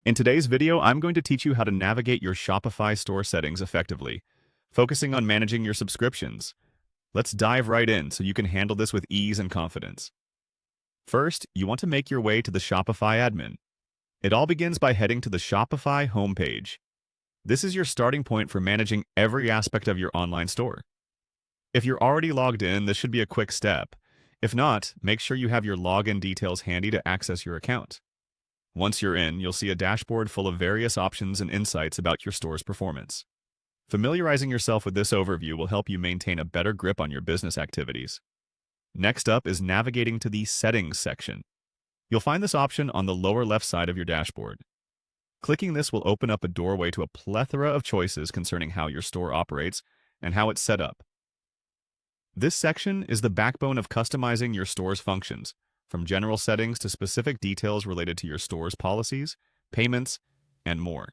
In today's video, I'm going to teach you how to navigate your Shopify store settings effectively, focusing on managing your subscriptions. Let's dive right in so you can handle this with ease and confidence. First, you want to make your way to the Shopify admin. It all begins by heading to the Shopify homepage. This is your starting point for managing every aspect of your online store. If you're already logged in, this should be a quick step. If not, make sure you have your login details handy to access your account. Once you're in, you'll see a dashboard full of various options and insights about your store's performance. Familiarizing yourself with this overview will help you maintain a better grip on your business activities. Next up is navigating to the Settings section. You'll find this option on the lower left side of your dashboard. Clicking this will open up a doorway to a plethora of choices concerning how your store operates and how it's set up. This section is the backbone of customizing your store's functions, from general settings to specific details related to your store's policies, payments, and more.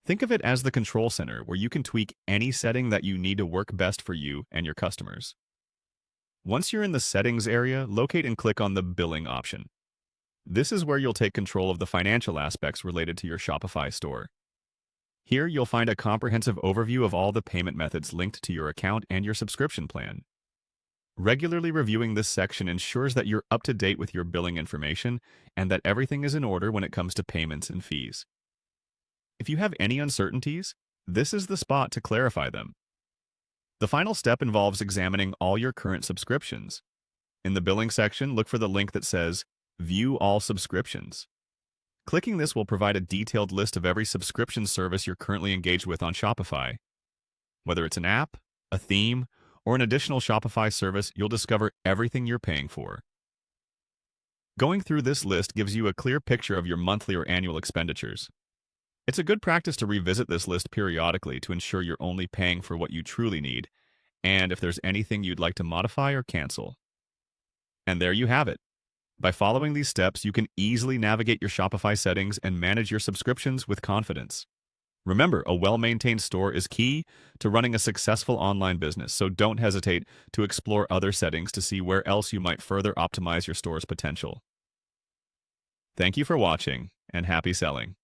Think of it as the control center where you can tweak any setting that you need to work best for you and your customers. Once you're in the settings area, locate and click on the billing option. This is where you'll take control of the financial aspects related to your Shopify store. Here, you'll find a comprehensive overview of all the payment methods linked to your account and your subscription plan. Regularly reviewing this section ensures that you're up to date with your billing information and that everything is in order when it comes to payments and fees. If you have any uncertainties, this is the spot to clarify them. The final step involves examining all your current subscriptions. In the billing section, look for the link that says View All Subscriptions. Clicking this will provide a detailed list of every subscription service you're currently engaged with on Shopify. Whether it's an app, a theme, or an additional Shopify service, you'll discover everything you're paying for. Going through this list gives you a clear picture of your monthly or annual expenditures. It's a good practice to revisit this list periodically to ensure you're only paying for what you truly need, and if there's anything you'd like to modify or cancel. And there you have it. By following these steps, you can easily navigate your Shopify settings and manage your subscriptions with confidence. Remember, a well-maintained store is key to running a successful online business, so don't hesitate to explore other settings to see where else you might further optimize your store's potential. Thank you for watching, and happy selling.